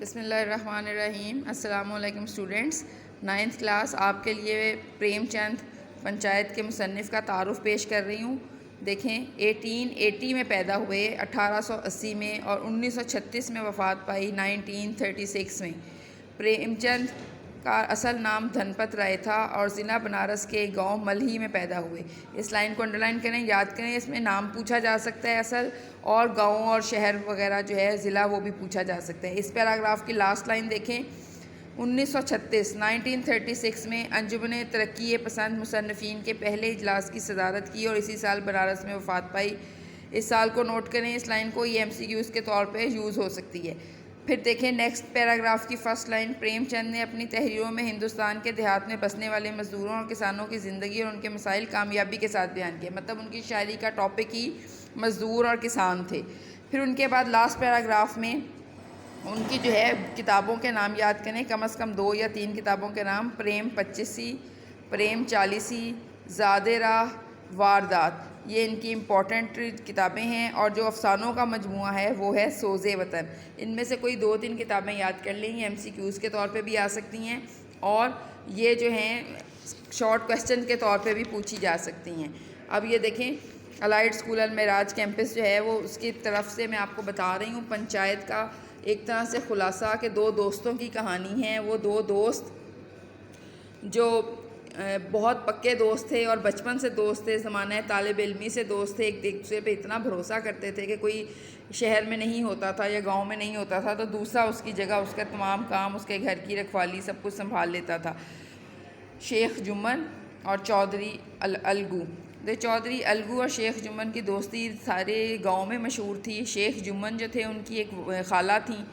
بسم اللہ الرحمن الرحیم۔ السلام علیکم اسٹوڈنٹس۔ 9th کلاس آپ کے لیے پریم چند پنچایت کے مصنف کا تعارف پیش کر رہی ہوں۔ دیکھیں 1880 میں پیدا ہوئے، 1880 میں اور 1936 میں وفات پائی 1936 میں۔ پریم چند کا اصل نام دھنپت رائے تھا اور ضلع بنارس کے گاؤں ملہی میں پیدا ہوئے۔ اس لائن کو انڈرلائن کریں، یاد کریں، اس میں نام پوچھا جا سکتا ہے اصل، اور گاؤں اور شہر وغیرہ جو ہے ضلع وہ بھی پوچھا جا سکتا ہے۔ اس پیراگراف کی لاسٹ لائن دیکھیں، 1936 میں انجمن ترقی پسند مصنفین کے پہلے اجلاس کی صدارت کی اور اسی سال بنارس میں وفات پائی۔ اس سال کو نوٹ کریں، اس لائن کو، یہ MCQs کے طور پہ یوز ہو سکتی ہے۔ پھر دیکھیں نیکسٹ پیراگراف کی فرسٹ لائن، پریم چند نے اپنی تحریروں میں ہندوستان کے دیہات میں بسنے والے مزدوروں اور کسانوں کی زندگی اور ان کے مسائل کامیابی کے ساتھ بیان کیے۔ مطلب ان کی شاعری کا ٹاپک ہی مزدور اور کسان تھے۔ پھر ان کے بعد لاسٹ پیراگراف میں ان کی جو ہے کتابوں کے نام یاد کریں، کم از کم 2 یا 3 کتابوں کے نام، پریم 25، پریم 40، زاد راہ، واردات، یہ ان کی امپورٹنٹ کتابیں ہیں۔ اور جو افسانوں کا مجموعہ ہے وہ ہے سوز وطن۔ ان میں سے کوئی 2-3 کتابیں یاد کر لیں، یہ MCQs کے طور پہ بھی آ سکتی ہیں اور یہ جو ہیں شارٹ کویسچن کے طور پہ بھی پوچھی جا سکتی ہیں۔ اب یہ دیکھیں، الائڈ اسکول المعراج کیمپس جو ہے وہ اس کی طرف سے میں آپ کو بتا رہی ہوں پنچایت کا ایک طرح سے خلاصہ کہ 2 دوستوں کی کہانی ہے۔ وہ 2 دوست جو بہت پکے دوست تھے اور بچپن سے دوست تھے، زمانہ طالب علمی سے دوست تھے، ایک دوسرے پہ اتنا بھروسہ کرتے تھے کہ کوئی شہر میں نہیں ہوتا تھا یا گاؤں میں نہیں ہوتا تھا تو دوسرا اس کی جگہ اس کا تمام کام، اس کے گھر کی رکھوالی سب کچھ سنبھال لیتا تھا۔ شیخ جمن اور چودھری الگو۔ چودھری الگو اور شیخ جمن کی دوستی سارے گاؤں میں مشہور تھی۔ شیخ جمن جو تھے ان کی ایک خالہ تھیں،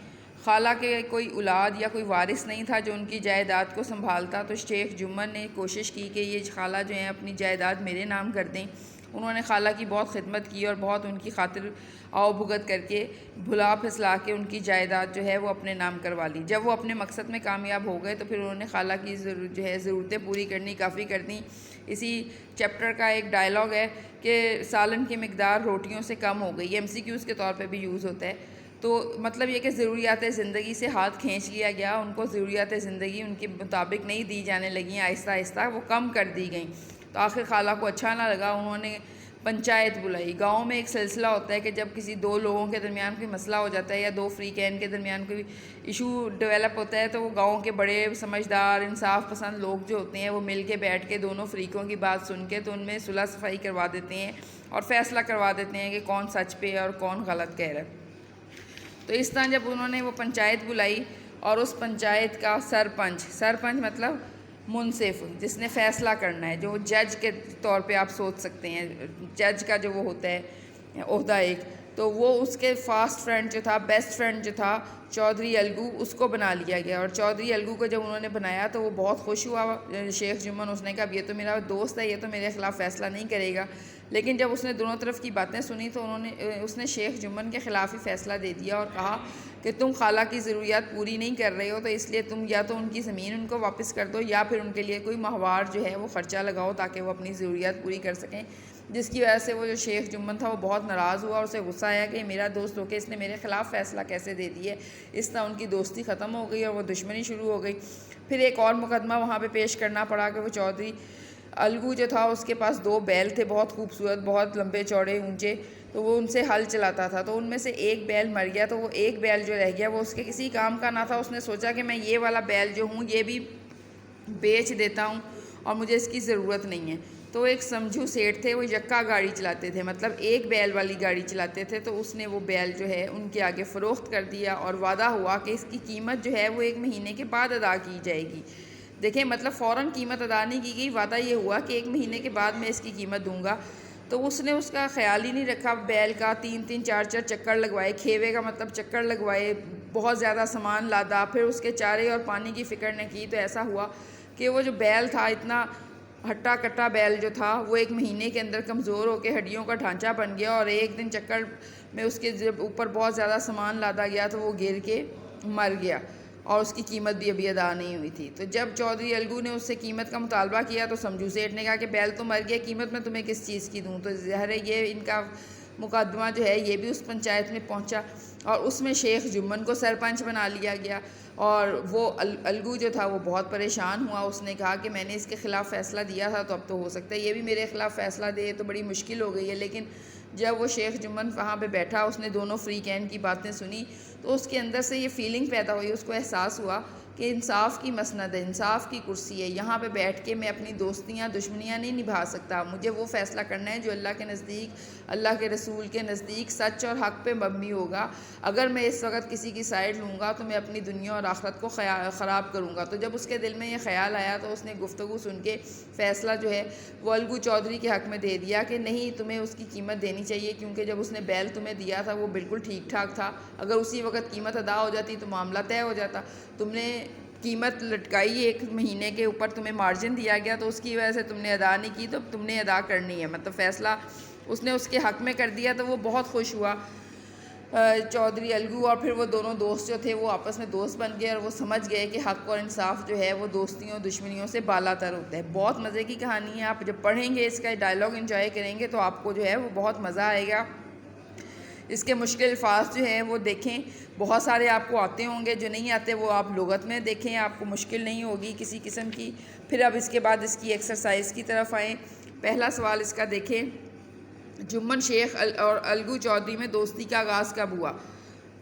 خالہ کے کوئی اولاد یا کوئی وارث نہیں تھا جو ان کی جائیداد کو سنبھالتا، تو شیخ جمن نے کوشش کی کہ یہ خالہ جو ہیں اپنی جائیداد میرے نام کر دیں۔ انہوں نے خالہ کی بہت خدمت کی اور بہت ان کی خاطر آؤ بھگت کر کے بھلا پھسلا کے ان کی جائیداد جو ہے وہ اپنے نام کروا لی۔ جب وہ اپنے مقصد میں کامیاب ہو گئے تو پھر انہوں نے خالہ کی جو ہے ضرورتیں پوری کرنی کافی کر دیں۔ اسی چیپٹر کا ایک ڈائلاگ ہے کہ سالن کی مقدار روٹیوں سے کم ہو گئی، یہ MCQs کے طور پہ بھی یوز ہوتا ہے۔ تو مطلب یہ کہ ضروریات زندگی سے ہاتھ کھینچ لیا گیا، ان کو ضروریات زندگی ان کے مطابق نہیں دی جانے لگیں، آہستہ آہستہ وہ کم کر دی گئیں۔ تو آخر خالہ کو اچھا نہ لگا، انہوں نے پنچایت بلائی۔ گاؤں میں ایک سلسلہ ہوتا ہے کہ جب کسی 2 لوگوں کے درمیان کوئی مسئلہ ہو جاتا ہے یا 2 فریقین کے درمیان کوئی ایشو ڈیولپ ہوتا ہے تو وہ گاؤں کے بڑے سمجھدار انصاف پسند لوگ جو ہوتے ہیں وہ مل کے بیٹھ کے دونوں فریقوں کی بات سن کے تو ان میں صلح صفائی کروا دیتے ہیں اور فیصلہ کروا دیتے ہیں کہ کون سچ پہ اور کون غلط کہہ رہا ہے۔ تو اس طرح جب انہوں نے وہ پنچایت بلائی اور اس پنچایت کا سرپنچ مطلب منصف، جس نے فیصلہ کرنا ہے، جو جج کے طور پہ آپ سوچ سکتے ہیں، جج کا جو وہ ہوتا ہے عہدہ ایک، تو وہ اس کے فاسٹ فرینڈ جو تھا، بیسٹ فرینڈ جو تھا چودھری الگو، اس کو بنا لیا گیا۔ اور چودھری الگو کو جب انہوں نے بنایا تو وہ بہت خوش ہوا شیخ جمن، اس نے کہا یہ تو میرا دوست ہے، یہ تو میرے خلاف فیصلہ نہیں کرے گا۔ لیکن جب اس نے دونوں طرف کی باتیں سنی تو اس نے شیخ جمن کے خلاف ہی فیصلہ دے دیا اور کہا کہ تم خالہ کی ضروریات پوری نہیں کر رہے ہو تو اس لیے تم یا تو ان کی زمین ان کو واپس کر دو یا پھر ان کے لیے کوئی ماہوار جو ہے وہ خرچہ لگاؤ تاکہ وہ اپنی ضروریات پوری کر سکیں۔ جس کی وجہ سے وہ جو شیخ جمن تھا وہ بہت ناراض ہوا اور اسے غصہ آیا کہ میرا دوست ہو کے اس نے میرے خلاف فیصلہ کیسے دے دی ہے۔ اس طرح ان کی دوستی ختم ہو گئی اور وہ دشمنی شروع ہو گئی۔ پھر ایک اور مقدمہ وہاں پہ پیش کرنا پڑا کہ وہ چودھری الگو جو تھا اس کے پاس 2 بیل تھے، بہت خوبصورت، بہت لمبے چوڑے اونچے، تو وہ ان سے ہل چلاتا تھا۔ تو ان میں سے ایک بیل مر گیا تو وہ ایک بیل جو رہ گیا وہ اس کے کسی کام کا نہ تھا۔ اس نے سوچا کہ میں یہ والا بیل جو ہوں یہ بھی بیچ دیتا ہوں اور مجھے اس کی ضرورت نہیں ہے۔ تو ایک سمجھو سیٹھ تھے، وہ یکا گاڑی چلاتے تھے، مطلب ایک بیل والی گاڑی چلاتے تھے، تو اس نے وہ بیل جو ہے ان کے آگے فروخت کر دیا اور وعدہ ہوا کہ اس کی قیمت جو ہے وہ 1 مہینے کے بعد ادا کی جائے گی۔ دیکھیں مطلب فوراً قیمت ادا نہیں کی گئی، وعدہ یہ ہوا کہ 1 مہینے کے بعد میں اس کی قیمت دوں گا۔ تو اس نے اس کا خیال ہی نہیں رکھا، بیل کا 3-3 4-4 چکر لگوائے، کھیوے کا مطلب چکر لگوائے، بہت زیادہ سامان لادا، پھر اس کے چارے اور پانی کی فکر نہ کی، تو ایسا ہوا کہ وہ جو بیل تھا، اتنا ہٹا کٹا بیل جو تھا، وہ 1 مہینے کے اندر کمزور ہو کے ہڈیوں کا ڈھانچہ بن گیا اور ایک دن چکر میں اس کے جب اوپر بہت زیادہ سامان لادا گیا تو وہ گر کے مر گیا اور اس کی قیمت بھی ابھی ادا نہیں ہوئی تھی۔ تو جب چودھری الگو نے اس سے قیمت کا مطالبہ کیا تو سمجھو سیٹھ نے کہا کہ بیل تو مر گیا، قیمت میں تمہیں کس چیز کی دوں؟ تو ظاہر ہے یہ ان کا مقدمہ جو ہے یہ بھی اس پنچایت میں پہنچا اور اس میں شیخ جمن کو سرپنچ بنا لیا گیا، اور وہ الگو جو تھا وہ بہت پریشان ہوا۔ اس نے کہا کہ میں نے اس کے خلاف فیصلہ دیا تھا تو اب تو ہو سکتا ہے یہ بھی میرے خلاف فیصلہ دے، تو بڑی مشکل ہو گئی ہے۔ لیکن جب وہ شیخ جمن وہاں پہ بیٹھا، اس نے دونوں فریقین کی باتیں سنی، تو اس کے اندر سے یہ فیلنگ پیدا ہوئی، اس کو احساس ہوا کہ انصاف کی مسند ہے، انصاف کی کرسی ہے، یہاں پہ بیٹھ کے میں اپنی دوستیاں دشمنیاں نہیں نبھا سکتا، مجھے وہ فیصلہ کرنا ہے جو اللہ کے نزدیک، اللہ کے رسول کے نزدیک سچ اور حق پہ مبنی ہوگا۔ اگر میں اس وقت کسی کی سائڈ لوں گا تو میں اپنی دنیا اور آخرت کو خراب کروں گا۔ تو جب اس کے دل میں یہ خیال آیا تو اس نے گفتگو سن کے فیصلہ جو ہے وہ الگو چودھری کے حق میں دے دیا کہ نہیں، تمہیں اس کی قیمت دینی چاہیے، کیونکہ جب اس نے بیل تمہیں دیا تھا وہ بالکل ٹھیک ٹھاک تھا، اگر اسی وقت قیمت ادا ہو جاتی تو معاملہ طے ہو جاتا۔ تم نے قیمت لٹکائی، 1 مہینے کے اوپر تمہیں مارجن دیا گیا تو اس کی وجہ سے تم نے ادا نہیں کی، تو تم نے ادا کرنی ہے، مطلب فیصلہ اس نے اس کے حق میں کر دیا۔ تو وہ بہت خوش ہوا چودھری الگو، اور پھر وہ دونوں دوست جو تھے وہ آپس میں دوست بن گئے، اور وہ سمجھ گئے کہ حق اور انصاف جو ہے وہ دوستیوں دشمنیوں سے بالا تر ہوتا ہے۔ بہت مزے کی کہانی ہے، آپ جب پڑھیں گے اس کا ڈائلاگ انجوائے کریں گے تو آپ کو جو ہے وہ بہت مزہ آئے گا۔ اس کے مشکل الفاظ جو ہیں وہ دیکھیں، بہت سارے آپ کو آتے ہوں گے، جو نہیں آتے وہ آپ لغت میں دیکھیں، آپ کو مشکل نہیں ہوگی کسی قسم کی۔ پھر اب اس کے بعد اس کی ایکسرسائز کی طرف آئیں۔ پہلا سوال اس کا دیکھیں، جمن شیخ اور الگو چودھری میں دوستی کا آغاز کب ہوا؟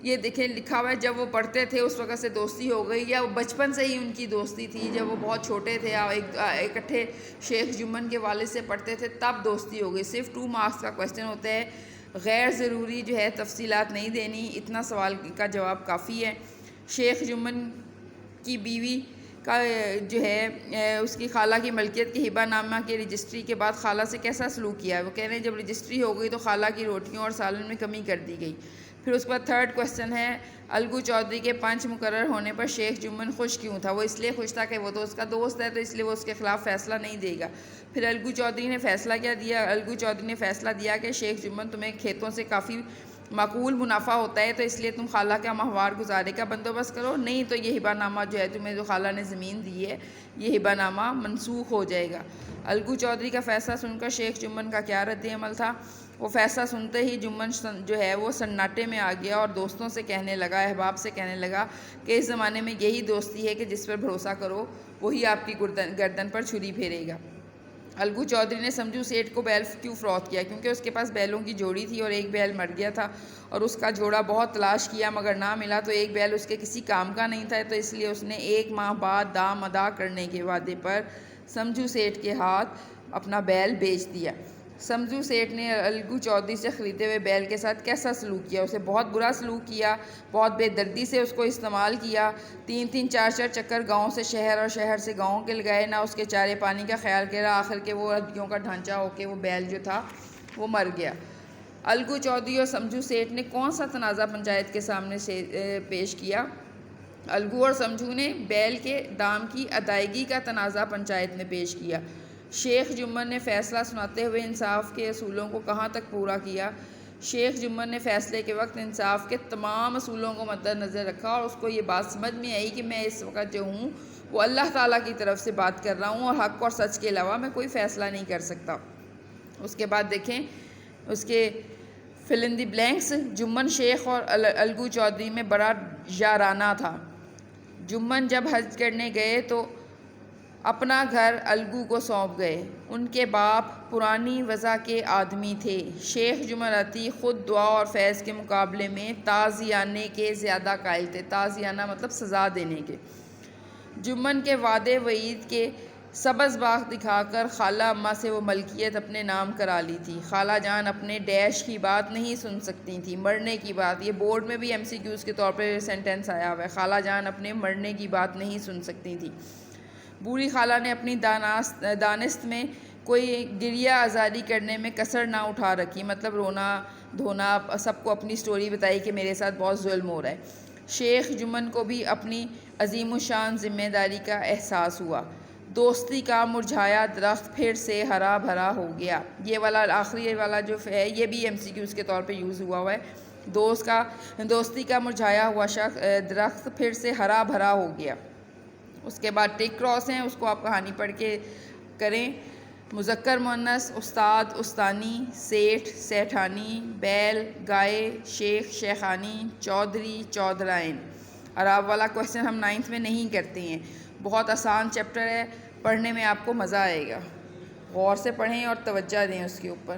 یہ دیکھیں لکھا ہوا ہے جب وہ پڑھتے تھے اس وقت سے دوستی ہو گئی، یا بچپن سے ہی ان کی دوستی تھی، جب وہ بہت چھوٹے تھے اور اکٹھے شیخ جمن کے والد سے پڑھتے تھے تب دوستی ہو گئی۔ صرف 2 مارکس کا کویسچن ہوتا ہے، غیر ضروری جو ہے تفصیلات نہیں دینی، اتنا سوال کا جواب کافی ہے۔ شیخ جمن کی بیوی کا جو ہے اس کی خالہ کی ملکیت کے ہبہ نامہ کے رجسٹری کے بعد خالہ سے کیسا سلوک کیا ہے؟ وہ کہہ رہے ہیں جب رجسٹری ہو گئی تو خالہ کی روٹیوں اور سالن میں کمی کر دی گئی۔ پھر اس کے بعد 3rd کویسچن ہے، الگو چودھری کے پنچ مقرر ہونے پر شیخ جمن خوش کیوں تھا؟ وہ اس لیے خوش تھا کہ وہ تو اس کا دوست ہے، تو اس لیے وہ اس کے خلاف فیصلہ نہیں دے گا۔ پھر الگو چودھری نے فیصلہ کیا دیا؟ الگو چودھری نے فیصلہ دیا کہ شیخ جمن تمہیں کھیتوں سے کافی معقول منافع ہوتا ہے، تو اس لیے تم خالہ کا ماہوار گزارے کا بندوبست کرو، نہیں تو یہ ہبہ نامہ جو ہے تمہیں جو خالہ نے زمین دی ہے یہ ہبہ نامہ منسوخ ہو جائے گا۔ الگو چودھری کا فیصلہ سن کر شیخ جمن کا کیا رد عمل تھا؟ وہ فیصلہ سنتے ہی جمن جو ہے وہ سناٹے میں آ گیا اور دوستوں سے کہنے لگا، احباب سے کہنے لگا کہ اس زمانے میں یہی دوستی ہے کہ جس پر بھروسہ کرو وہی آپ کی گردن پر چھری پھیرے گا۔ الگو چودھری نے سمجھو سیٹھ کو بیل کیوں فروخت کیا؟ کیونکہ اس کے پاس بیلوں کی جوڑی تھی اور ایک بیل مر گیا تھا، اور اس کا جوڑا بہت تلاش کیا مگر نہ ملا، تو ایک بیل اس کے کسی کام کا نہیں تھا، تو اس لیے اس نے 1 ماہ بعد دام ادا کرنے کے وعدے پر سمجھو سیٹھ کے ہاتھ اپنا بیل بیچ دیا۔ سمجھو سیٹھ نے الگو چودھری سے خریدے ہوئے بیل کے ساتھ کیسا سلوک کیا؟ اسے بہت برا سلوک کیا، بہت بے دردی سے اس کو استعمال کیا، 3 4 چکر گاؤں سے شہر اور شہر سے گاؤں کے لگائے، نہ اس کے چارے پانی کا خیال کیا، آخر کے وہ ہڈیوں کا ڈھانچہ ہو کے وہ بیل جو تھا وہ مر گیا۔ الگو چودھری اور سمجھو سیٹھ نے کون سا تنازع پنچایت کے سامنے سے پیش کیا؟ الگو اور سمجھو نے بیل کے دام کی ادائیگی کا تنازع پنچایت میں پیش کیا۔ شیخ جمن نے فیصلہ سناتے ہوئے انصاف کے اصولوں کو کہاں تک پورا کیا؟ شیخ جمن نے فیصلے کے وقت انصاف کے تمام اصولوں کو مد نظر رکھا، اور اس کو یہ بات سمجھ میں آئی کہ میں اس وقت جو ہوں وہ اللہ تعالیٰ کی طرف سے بات کر رہا ہوں، اور حق اور سچ کے علاوہ میں کوئی فیصلہ نہیں کر سکتا۔ اس کے بعد دیکھیں اس کے فل ان دی بلینکس، جمن شیخ اور الگو چودھری میں بڑا یارانہ تھا۔ جمن جب حج کرنے گئے تو اپنا گھر الگو کو سونپ گئے، ان کے باپ پرانی وضع کے آدمی تھے۔ شیخ جمن عتیق خود دعا اور فیض کے مقابلے میں تعزیانے کے زیادہ قائل تھے، تعزیانہ مطلب سزا دینے کے۔ جمن کے وعدے وعید کے سبز باغ دکھا کر خالہ اماں سے وہ ملکیت اپنے نام کرا لی تھی۔ خالہ جان اپنے ڈیش کی بات نہیں سن سکتی تھی، مرنے کی بات، یہ بورڈ میں بھی MCQs کے طور پہ سینٹنس آیا ہوا ہے، خالہ جان اپنے مرنے کی بات نہیں سن سکتی تھی۔ بوڑھی خالہ نے اپنی دانست میں کوئی گریہ آزاری کرنے میں کسر نہ اٹھا رکھی، مطلب رونا دھونا، سب کو اپنی سٹوری بتائی کہ میرے ساتھ بہت ظلم ہو رہا ہے۔ شیخ جمن کو بھی اپنی عظیم الشان ذمہ داری کا احساس ہوا۔ دوستی کا مرجھایا درخت پھر سے ہرا بھرا ہو گیا، یہ والا آخری والا جو ہے یہ بھی MCQs کے طور پہ یوز ہوا ہے۔ دوستی کا مرجھایا ہوا درخت پھر سے ہرا بھرا ہو گیا۔ اس کے بعد ٹک کراس ہیں، اس کو آپ کہانی پڑھ کے کریں۔ مذکر مؤنث استاد استانی، سیٹھ سیٹھانی، بیل گائے، شیخ شیخانی، چودھری چودھرائن۔ اعراب والا کویشچن ہم 9th میں نہیں کرتے ہیں، بہت آسان چیپٹر ہے، پڑھنے میں آپ کو مزہ آئے گا، غور سے پڑھیں اور توجہ دیں اس کے اوپر۔